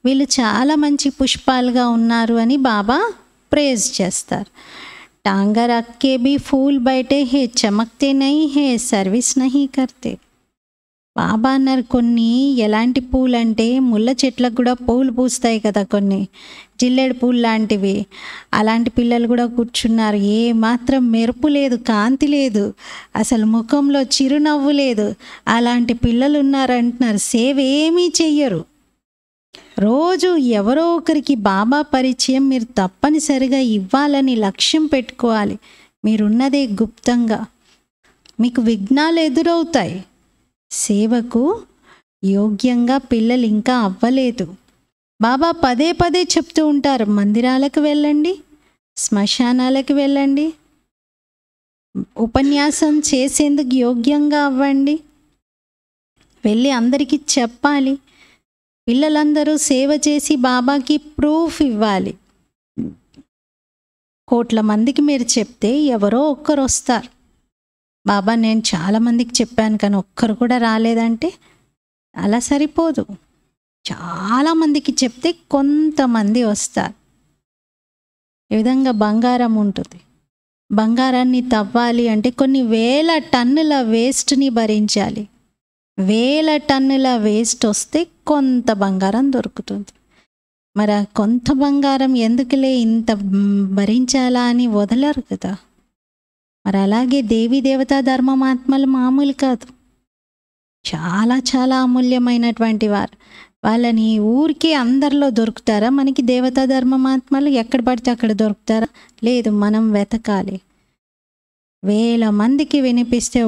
వీళ్ళు చాలా మంచి పుష్పాలుగా ఉన్నారు అని బాబా ప్రేజ్ చేస్తారు. टांगा रख के भी फूल बैठे हैं, चमकते नहीं हैं, सर्विस नहीं करते. బాబా అన్నారు కొన్ని ఎలాంటి పూలు అంటే ముళ్ళ చెట్లకు కూడా పూలు పూస్తాయి కదా, కొన్ని జిల్లేడు పూలు లాంటివి. అలాంటి పిల్లలు కూడా కూర్చున్నారు. ఏ మాత్రం మెరుపు లేదు, కాంతి లేదు, అసలు ముఖంలో చిరునవ్వు లేదు. అలాంటి పిల్లలు ఉన్నారంటున్నారు. సేవ ఏమీ చెయ్యరు. రోజు ఎవరో ఒకరికి బాబా పరిచయం మీరు తప్పనిసరిగా ఇవ్వాలని లక్ష్యం పెట్టుకోవాలి. మీరున్నదే గుప్తంగా. మీకు విఘ్నాలు ఎదురవుతాయి. సేవకు యోగ్యంగా పిల్లలు ఇంకా అవ్వలేదు. బాబా పదే పదే చెప్తూ ఉంటారు, మందిరాలకు వెళ్ళండి, శ్మశానాలకు వెళ్ళండి, ఉపన్యాసం చేసేందుకు యోగ్యంగా అవ్వండి, వెళ్ళి అందరికీ చెప్పాలి. పిల్లలందరూ సేవ చేసి బాబాకి ప్రూఫ్ ఇవ్వాలి. కోట్ల మందికి మీరు చెప్తే ఎవరో ఒక్కరు వస్తారు. బాబా నేను చాలామందికి చెప్పాను కానీ ఒక్కరు కూడా రాలేదంటే అలా సరిపోదు. చాలామందికి చెప్తే కొంతమంది వస్తారు. ఈ విధంగా బంగారం ఉంటుంది. బంగారాన్ని తవ్వాలి అంటే కొన్ని వేల టన్నుల వేస్ట్ని భరించాలి. వేల టన్నుల వేస్ట్ వస్తే కొంత బంగారం దొరుకుతుంది. మరి ఆ కొంత బంగారం ఎందుకులే ఇంత భరించాలా అని వదలరు కదా. మరి అలాగే దేవీ దేవతా ధర్మమాత్మలు మామూలు కాదు, చాలా చాలా అమూల్యమైనటువంటి వారు. వాళ్ళని ఊరికే అందరిలో దొరుకుతారా? మనకి దేవతా ధర్మమాత్మలు ఎక్కడ పడితే అక్కడ దొరుకుతారా? లేదు, మనం వెతకాలి. వేల మందికి వినిపిస్తే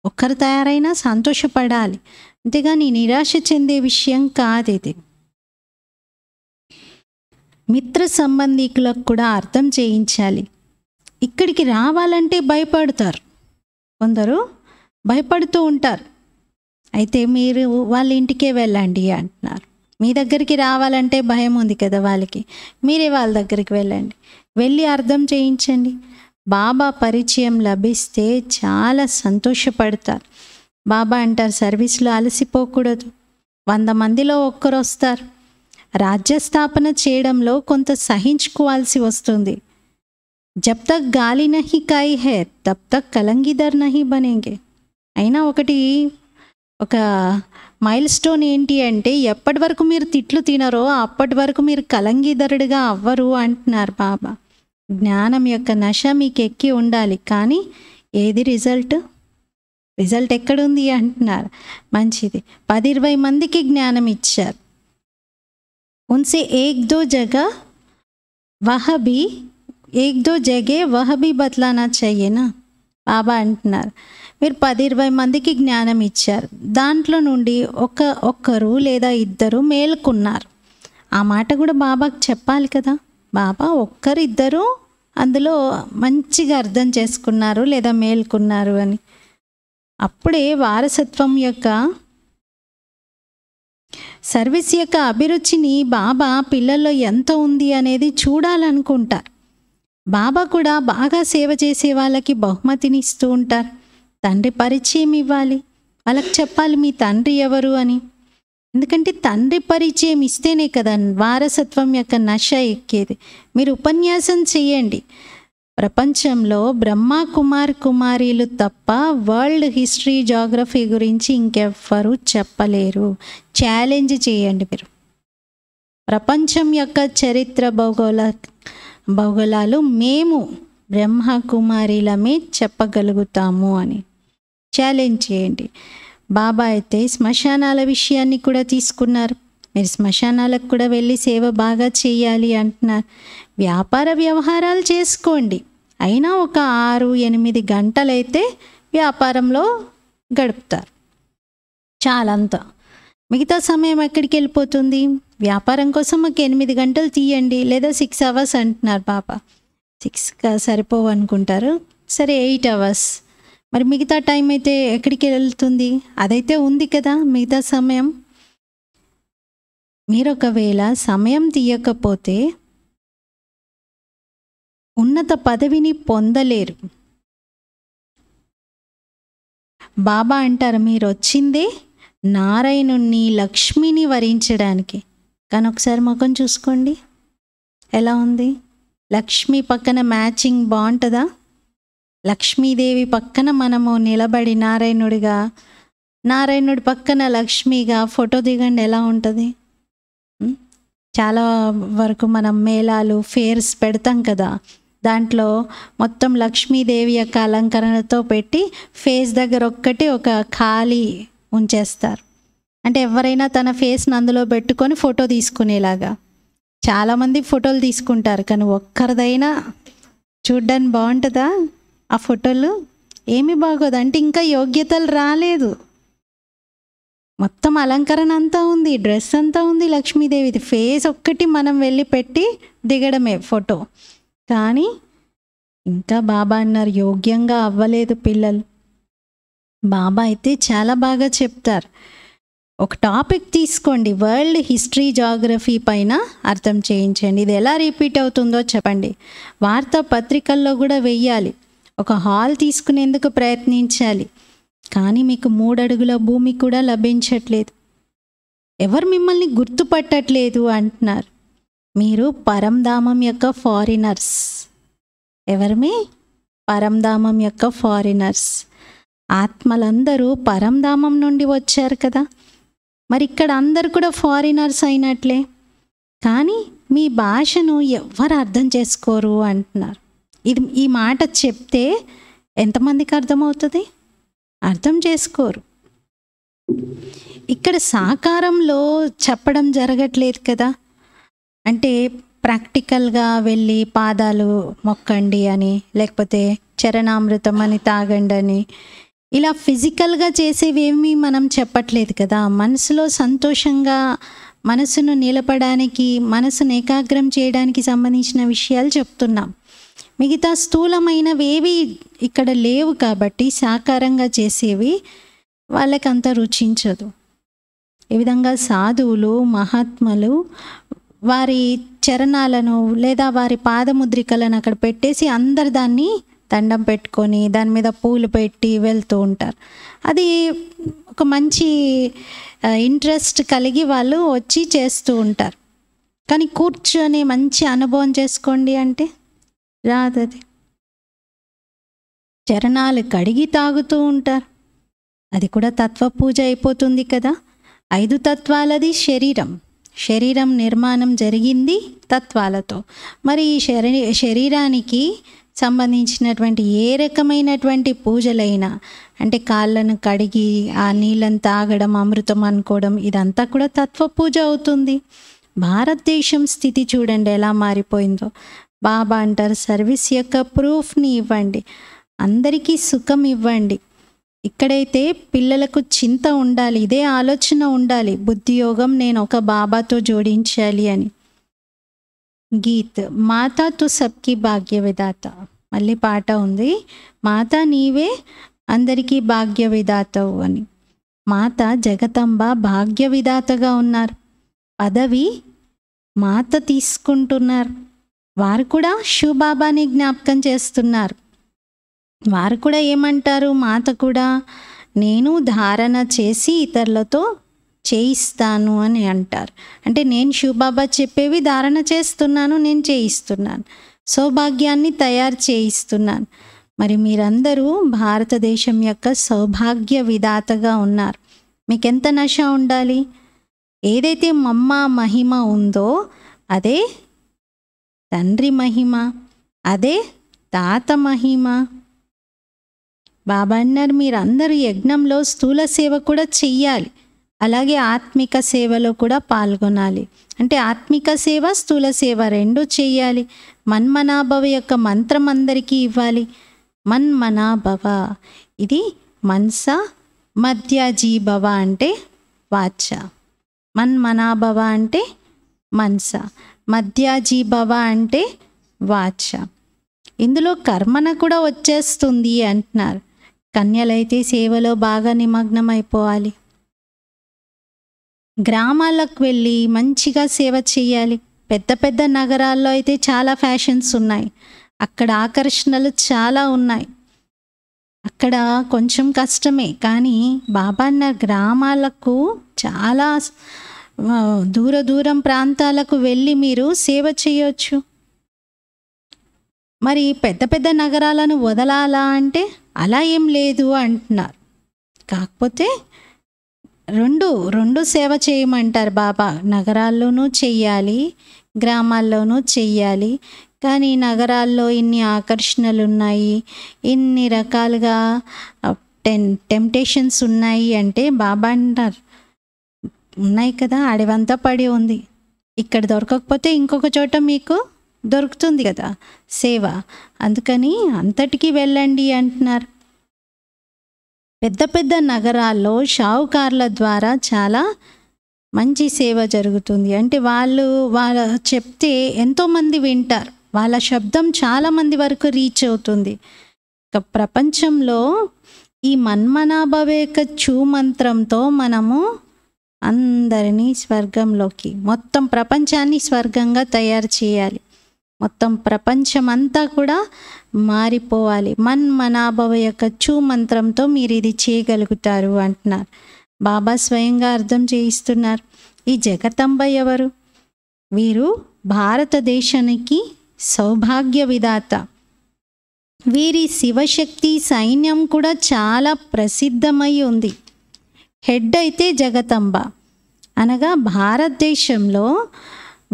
ఒక్కరు తయారైనా సంతోషపడాలి, అంతేగాని నిరాశ చెందే విషయం కాదు ఇది. మిత్ర సంబంధికులకు కూడా అర్థం చేయించాలి. ఇక్కడికి రావాలంటే భయపడతారు, కొందరు భయపడుతూ ఉంటారు. అయితే మీరు వాళ్ళ ఇంటికే వెళ్ళండి అంటున్నారు. మీ దగ్గరికి రావాలంటే భయం ఉంది కదా వాళ్ళకి, మీరే వాళ్ళ దగ్గరికి వెళ్ళండి, వెళ్ళి అర్థం చేయించండి. బాబా పరిచయం లభిస్తే చాలా సంతోషపడతారు. బాబా అంటారు సర్వీస్లో అలసిపోకూడదు. 100 మందిలో ఒక్కరు వస్తారు. రాజ్యస్థాపన చేయడంలో కొంత సహించుకోవాల్సి వస్తుంది. జబ్ తక్ గాలి నహీ కాయి హై తబ్ తక్ కలంగీదర్ నహీ బనేంగే. అయినా ఒక మైల్ స్టోన్ ఏంటి అంటే ఎప్పటి వరకు మీరు తిట్లు తినరో అప్పటి వరకు మీరు కలంగీధరుడిగా అవ్వరు అంటున్నారు బాబా. జ్ఞానం యొక్క నశ మీకు ఎక్కి ఉండాలి, కానీ ఏది రిజల్ట్ ఎక్కడుంది అంటున్నారు. మంచిది, 10-20 మందికి జ్ఞానం ఇచ్చారు. ఉన్సే ఏక్ దో జగ వహ భీ బతలానా చెయ్యేనా. బాబా అంటున్నారు మీరు 10-20 మందికి జ్ఞానం ఇచ్చారు, దాంట్లో నుండి ఒక్కరు లేదా ఇద్దరు మేలుకున్నారు. ఆ మాట కూడా బాబాకు చెప్పాలి కదా. బాబా ఒక్కరిద్దరు అందులో మంచిగా అర్థం చేసుకున్నారు లేదా మేల్కొన్నారు అని. అప్పుడే వారసత్వం యొక్క సర్వీస్ యొక్క అభిరుచిని బాబా పిల్లల్లో ఎంత ఉంది అనేది చూడాలనుకుంటారు. బాబా కూడా బాగా సేవ చేసే వాళ్ళకి బహుమతిని ఇస్తూ ఉంటారు. తండ్రి పరిచయం ఇవ్వాలి, వాళ్ళకి చెప్పాలి మీ తండ్రి ఎవరు అని. ఎందుకంటే తండ్రి పరిచయం ఇస్తేనే కదా వారసత్వం యొక్క నశ ఎక్కేది. మీరు ఉపన్యాసం చేయండి. ప్రపంచంలో బ్రహ్మ కుమారీలు తప్ప వరల్డ్ హిస్టరీ జాగ్రఫీ గురించి ఇంకెవ్వరూ చెప్పలేరు. ఛాలెంజ్ చేయండి మీరు. ప్రపంచం యొక్క చరిత్ర భౌగోళాలు మేము బ్రహ్మ కుమారీలమే చెప్పగలుగుతాము అని ఛాలెంజ్ చేయండి. బాబా అయితే శ్మశానాల విషయాన్ని కూడా తీసుకున్నారు. మీరు శ్మశానాలకు కూడా వెళ్ళి సేవ బాగా చేయాలి అంటున్నారు. వ్యాపార వ్యవహారాలు చేసుకోండి, అయినా ఒక 6-8 గంటలైతే వ్యాపారంలో గడుపుతారు చాలంతా. మిగతా సమయం ఎక్కడికి వెళ్ళిపోతుంది? వ్యాపారం కోసం మాకు 8 గంటలు తీయండి, లేదా 6 అవర్స్ అంటున్నారు బాబా. 6 సరిపోవు అనుకుంటారు, సరే 8 అవర్స్. మరి మిగతా టైం అయితే ఎక్కడికి వెళ్తుంది? అదైతే ఉంది కదా మిగతా సమయం. మీరు ఒకవేళ సమయం తీయకపోతే ఉన్నత పదవిని పొందలేరు. బాబా అంటారు, మీరు వచ్చిందే నారాయణుణ్ణి లక్ష్మిని వరించడానికి. కానీ ఒకసారి ముఖం చూసుకోండి ఎలా ఉంది. లక్ష్మి పక్కన మ్యాచింగ్ బాగుంటుందా? లక్ష్మీదేవి పక్కన మనము నిలబడి నారాయణుడిగా, నారాయణుడి పక్కన లక్ష్మిగా ఫోటో దిగండి, ఎలా ఉంటుంది? చాలా వరకు మనం మేళాలు, ఫేర్స్ పెడతాం కదా, దాంట్లో మొత్తం లక్ష్మీదేవి యొక్క అలంకరణతో పెట్టి ఫేస్ దగ్గర ఒక్కటి ఒక ఖాళీ ఉంచేస్తారు. అంటే ఎవరైనా తన ఫేస్ని అందులో పెట్టుకొని ఫోటో తీసుకునేలాగా. చాలామంది ఫోటోలు తీసుకుంటారు, కానీ ఒక్కరిదైనా చూడ్డానికి బాగుంటుందా? ఆ ఫోటోలు ఏమీ బాగోదు. అంటే ఇంకా యోగ్యతలు రాలేదు. మొత్తం అలంకరణ అంతా ఉంది, డ్రెస్ అంతా ఉంది లక్ష్మీదేవిది. ఫేస్ ఒక్కటి మనం వెళ్ళి పెట్టి దిగడమే ఫోటో. కానీ ఇంకా బాబా అన్నారు, యోగ్యంగా అవ్వలేదు పిల్లలు. బాబా అయితే చాలా బాగా చెప్తారు. ఒక టాపిక్ తీసుకోండి, వరల్డ్ హిస్టరీ జాగ్రఫీ పైన అర్థం చేయించండి. ఇది ఎలా రిపీట్ అవుతుందో చెప్పండి. వార్తాపత్రికల్లో కూడా వెయ్యాలి. ఒక హాల్ తీసుకునేందుకు ప్రయత్నించాలి. కానీ మీకు 3 అడుగుల భూమి కూడా లభించట్లేదు. ఎవరు మిమ్మల్ని గుర్తుపట్టట్లేదు అంటున్నారు. మీరు పరంధామం యొక్క ఫారినర్స్. ఎవరమే? పరంధామం యొక్క ఫారినర్స్. ఆత్మలందరూ పరంధామం నుండి వచ్చారు కదా, మరి ఇక్కడ అందరు కూడా ఫారినర్స్ అయినట్లే. కానీ మీ భాషను ఎవరు అర్థం చేసుకోరు అంటున్నారు. ఈ మాట చెప్తే ఎంతమందికి అర్థమవుతుంది? అర్థం చేసుకోరు. ఇక్కడ సాకారంలో చెప్పడం జరగట్లేదు కదా. అంటే ప్రాక్టికల్గా వెళ్ళి పాదాలు మొక్కండి అని, లేకపోతే చరణామృతం అని తాగండి అని, ఇలా ఫిజికల్గా చేసేవేమీ మనం చెప్పట్లేదు కదా. మనసులో సంతోషంగా మనసును నిలపడానికి, మనసును ఏకాగ్రం చేయడానికి సంబంధించిన విషయాలు చెప్తున్నాం. మిగతా స్థూలమైనవేవి ఇక్కడ లేవు కాబట్టి సాకారంగా చేసేవి వాళ్ళకి అంత రుచించదు. ఈ విధంగా సాధువులు, మహాత్ములు వారి చరణాలను లేదా వారి పాదముద్రికలను అక్కడ పెట్టేసి అందరు దాన్ని దండం పెట్టుకొని దాని మీద పూలు పెట్టి వెళ్తూ ఉంటారు. అది ఒక మంచి ఇంట్రెస్ట్ కలిగి వాళ్ళు వచ్చి చేస్తూ ఉంటారు. కానీ కూర్చొని మంచి అనుభవం చేసుకోండి అంటే రాదది. చరణాలు కడిగి తాగుతూ ఉంటారు. అది కూడా తత్వ పూజ అయిపోతుంది కదా. 5 తత్వాలది శరీరం. శరీరం నిర్మాణం జరిగింది తత్వాలతో. మరి ఈ శరీరానికి సంబంధించినటువంటి ఏ రకమైనటువంటి పూజలైనా, అంటే కాళ్ళను కడిగి ఆ నీళ్ళను తాగడం, అమృతం అనుకోవడం, ఇదంతా కూడా తత్వ పూజ అవుతుంది. భారతదేశం స్థితి చూడండి ఎలా మారిపోయిందో. బాబా అంటారు, సర్వీస్ యొక్క ప్రూఫ్ని ఇవ్వండి, అందరికీ సుఖం ఇవ్వండి. ఇక్కడైతే పిల్లలకు చింత ఉండాలి, ఇదే ఆలోచన ఉండాలి, బుద్ధియోగం నేను ఒక బాబాతో జోడించాలి అని. గీత్ మాతా తు సబ్కి భాగ్య విధాత. మళ్ళీ పాట ఉంది, మాతా నీవే అందరికీ భాగ్య విధాతవు అని. మాత జగతంబ భాగ్య విధాతగా ఉన్నారు. పదవి మాత తీసుకుంటున్నారు. వారు కూడా శివబాబాని జ్ఞాపకం చేస్తున్నారు. వారు కూడా ఏమంటారు, మాత కూడా నేను ధారణ చేసి ఇతరులతో చేయిస్తాను అని అంటారు. అంటే నేను శివబాబా చెప్పేవి ధారణ చేస్తున్నాను, నేను చేయిస్తున్నాను, సౌభాగ్యాన్ని తయారు చేయిస్తున్నాను. మరి మీరందరూ భారతదేశం యొక్క సౌభాగ్య విధాతగా ఉన్నారు. మీకెంత నశ ఉండాలి? ఏదైతే మమ్మ మహిమ ఉందో అదే తండ్రి మహిమ, అదే తాత మహిమ. బాబా అన్నారు, మీరందరూ యజ్ఞంలో స్థూల సేవ కూడా చెయ్యాలి, అలాగే ఆత్మిక సేవలో కూడా పాల్గొనాలి. అంటే ఆత్మిక సేవ, స్థూల సేవ రెండూ చెయ్యాలి. మన్మనాభవ యొక్క మంత్రం అందరికీ ఇవ్వాలి. మన్మనాభవ, ఇది మనస, మధ్యాజీభవ అంటే వాచ. మన్మనాభవ అంటే మనస, మధ్యాజీభవ అంటే వాచ. ఇందులో కర్మన కూడా వచ్చేస్తుంది అంటున్నారు. కన్యలైతే సేవలో బాగా నిమగ్నం అయిపోవాలి. గ్రామాలకు వెళ్ళి మంచిగా సేవ చేయాలి. పెద్ద పెద్ద నగరాల్లో అయితే చాలా ఫ్యాషన్స్ ఉన్నాయి, అక్కడ ఆకర్షణలు చాలా ఉన్నాయి. అక్కడ కొంచెం కష్టమే, కానీ బాబా అన్న గ్రామాలకు చాలా దూర దూరం ప్రాంతాలకు వెళ్ళి మీరు సేవ చేయొచ్చు. మరి పెద్ద పెద్ద నగరాలను వదలాలా అంటే అలా ఏం లేదు అంటున్నారు. కాకపోతే రెండు సేవ చేయమంటారు బాబా. నగరాల్లోనూ చెయ్యాలి, గ్రామాల్లోనూ చెయ్యాలి. కానీ నగరాల్లో ఇన్ని ఆకర్షణలు ఉన్నాయి, ఇన్ని రకాలుగా టెంప్టేషన్స్ ఉన్నాయి అంటే బాబా అంటారు ఉన్నాయి కదా, అడవంతా పడి ఉంది, ఇక్కడ దొరకకపోతే ఇంకొక చోట మీకు దొరుకుతుంది కదా సేవ, అందుకని అంతటికీ వెళ్ళండి అంటున్నారు. పెద్ద పెద్ద నగరాల్లో షావుకార్ల ద్వారా చాలా మంచి సేవ జరుగుతుంది. అంటే వాళ్ళ చెప్తే ఎంతోమంది వింటారు, వాళ్ళ శబ్దం చాలామంది వరకు రీచ్ అవుతుంది. ఇక ప్రపంచంలో ఈ మన్మనాభవేక చూ మంత్రంతో మనము అందరినీ స్వర్గంలోకి, మొత్తం ప్రపంచాన్ని స్వర్గంగా తయారు చేయాలి. మొత్తం ప్రపంచమంతా కూడా మారిపోవాలి. మన్మనాభవ యొక్క చూ మంత్రంతో మీరు ఇది చేయగలుగుతారు అంటున్నారు. బాబా స్వయంగా అర్థం చేయిస్తున్నారు. ఈ జగతంబ ఎవరు? వీరు భారతదేశానికి సౌభాగ్య విధాత. వీరి శివశక్తి సైన్యం కూడా చాలా ప్రసిద్ధమై ఉంది. హెడ్ అయితే జగతంబ, అనగా భారతదేశంలో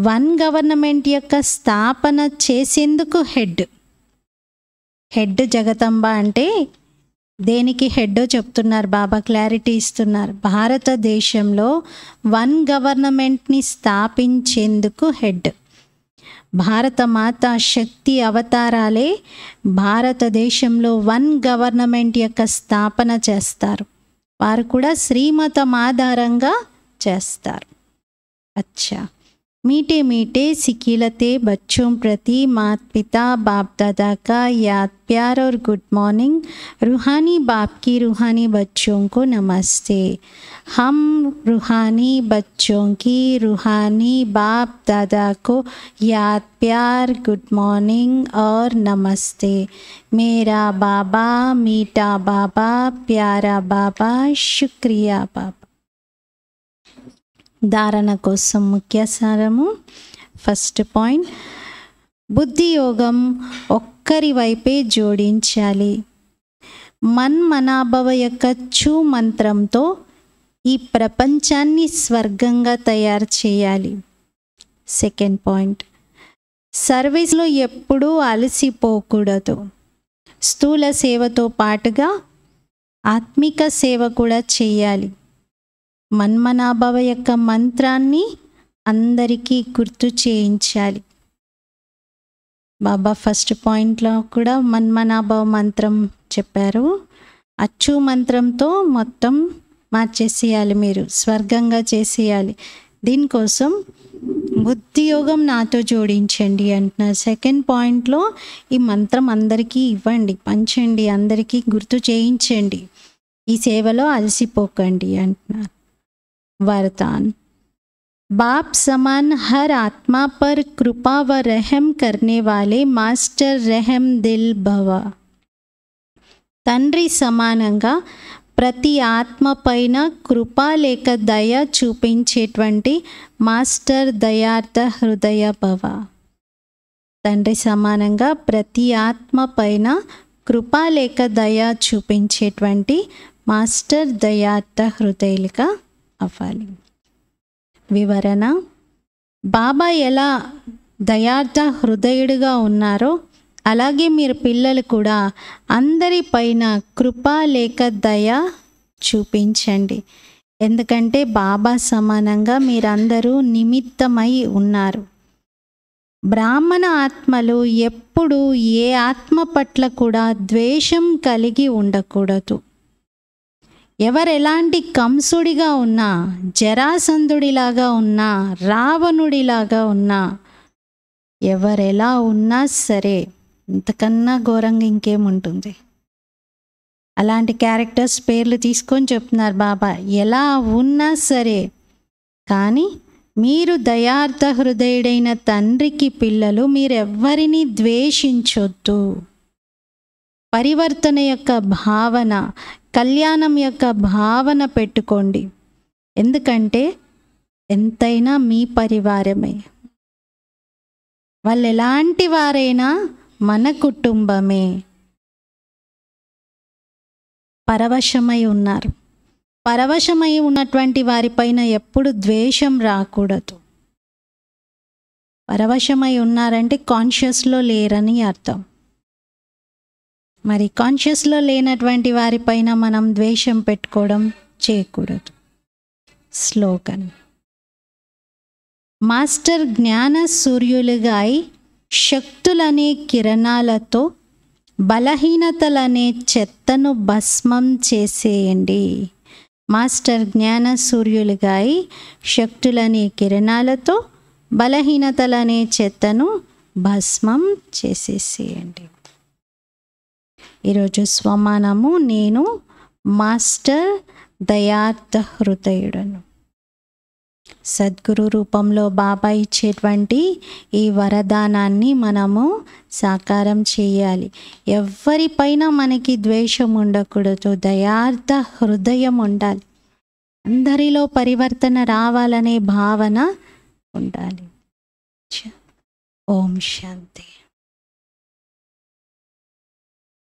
వన్ గవర్నమెంట్ యొక్క స్థాపన చేసేందుకు హెడ్ జగతంబ. అంటే దేనికి హెడ్డో చెప్తున్నారు బాబా, క్లారిటీ ఇస్తున్నారు. భారతదేశంలో వన్ గవర్నమెంట్ని స్థాపించేందుకు హెడ్. భారతమాత శక్తి అవతారాలే భారతదేశంలో వన్ గవర్నమెంట్ యొక్క స్థాపన చేస్తారు. వారు కూడా శ్రీమతం ఆధారంగా చేస్తారు. అచ్చా, मीठे मीठे सिखिलते बच्चों प्रति माता पिता बाप दादा का याद प्यार और गुड मॉर्निंग. रूहानी बाप की रूहानी बच्चों को नमस्ते. हम रूहानी बच्चों की रूहानी बाप दादा को याद प्यार गुड मॉर्निंग और नमस्ते. मेरा बाबा मीठा बाबा प्यारा बाबा शुक्रिया बाबा. ధారణ కోసం ముఖ్య సారము. ఫస్ట్ పాయింట్, బుద్ధి యోగం ఒక్కరి వైపే జోడించాలి. మన్మనాభవ యొక్క చూ మంత్రంతో ఈ ప్రపంచాన్ని స్వర్గంగా తయారు చేయాలి. సెకండ్ పాయింట్, సర్వీస్లో ఎప్పుడూ అలసిపోకూడదు. స్థూల సేవతో పాటుగా ఆత్మిక సేవ కూడా చేయాలి. మన్మనాభవ యొక్క మంత్రాన్ని అందరికీ గుర్తు చేయించాలి. బాబా ఫస్ట్ పాయింట్లో కూడా మన్మనాభవ మంత్రం చెప్పారు. అచ్చు మంత్రంతో మొత్తం మార్చేసేయాలి, మీరు స్వర్గంగా చేసేయాలి. దీనికోసం బుద్ధి యోగం నాతో జోడించండి అంటున్నారు. సెకండ్ పాయింట్లో ఈ మంత్రం అందరికీ ఇవ్వండి, పంచండి, అందరికీ గుర్తు చేయించండి. ఈ సేవలో అలసిపోకండి అంటున్నారు. वरदान, बाप समान हर आत्मा पर कृपा व रहम करने वाले मास्टर रहम दिल भव. తండ్రి సమానంగా ప్రతి ఆత్మ పైన కృప లేక దయ చూపించేటువంటి మాస్టర్ దయార్థ హృదయ భవ. తండ్రి సమానంగా ప్రతి ఆత్మ పైన కృప లేక దయ చూపించేటువంటి మాస్టర్ దయార్థ హృదయులుగా అవ్వాలి. వివరణ, బాబా ఎలా దయార్థ హృదయుడిగా ఉన్నారో అలాగే మీరు పిల్లలు కూడా అందరిపైన కృప లేక దయ చూపించండి. ఎందుకంటే బాబా సమానంగా మీరందరూ నిమిత్తమై ఉన్నారు. బ్రాహ్మణ ఆత్మలు ఎప్పుడూ ఏ ఆత్మ పట్ల కూడా ద్వేషం కలిగి ఉండకూడదు. ఎవరెలాంటి కంసుడిగా ఉన్నా, జరాసంధుడిలాగా ఉన్నా, రావణుడిలాగా ఉన్నా, ఎవరెలా ఉన్నా సరే, ఇంతకన్నా ఘోరంగా ఇంకేముంటుంది. అలాంటి క్యారెక్టర్స్ పేర్లు తీసుకొని చెప్తున్నారు బాబా. ఎలా ఉన్నా సరే, కానీ మీరు దయార్థ హృదయుడైన తండ్రికి పిల్లలు, మీరెవ్వరిని ద్వేషించొద్దు. పరివర్తన యొక్క భావన, కళ్యాణం యొక్క భావన పెట్టుకోండి. ఎందుకంటే ఎంతైనా మీ పరివారమే. వాళ్ళు ఎలాంటి వారైనా మన కుటుంబమే. పరవశమై ఉన్నారు. పరవశమై ఉన్నటువంటి వారిపైన ఎప్పుడు ద్వేషం రాకూడదు. పరవశమై ఉన్నారంటే కాన్షియస్లో లేరని అర్థం. మరి కాన్షియస్లో లేనటువంటి వారిపైన మనం ద్వేషం పెట్టుకోవడం చేయకూడదు. స్లోగన్: మాస్టర్ జ్ఞాన సూర్యులుగా అయి శక్తులనే కిరణాలతో బలహీనతలనే చెత్తను భస్మం చేసేయండి. మాస్టర్ జ్ఞాన సూర్యులుగా అయి శక్తులనే కిరణాలతో బలహీనతలనే చెత్తను భస్మం చేసేసేయండి. ఈరోజు స్వమానము: నేను మాస్టర్ దయార్థ హృదయుడను. సద్గురు రూపంలో బాబా ఇచ్చేటువంటి ఈ వరదానాన్ని మనము సాకారం చేయాలి. ఎవరిపైన మనకి ద్వేషం ఉండకూడదు, దయార్థ హృదయం ఉండాలి. అందరిలో పరివర్తన రావాలనే భావన ఉండాలి. ఓం శాంతి.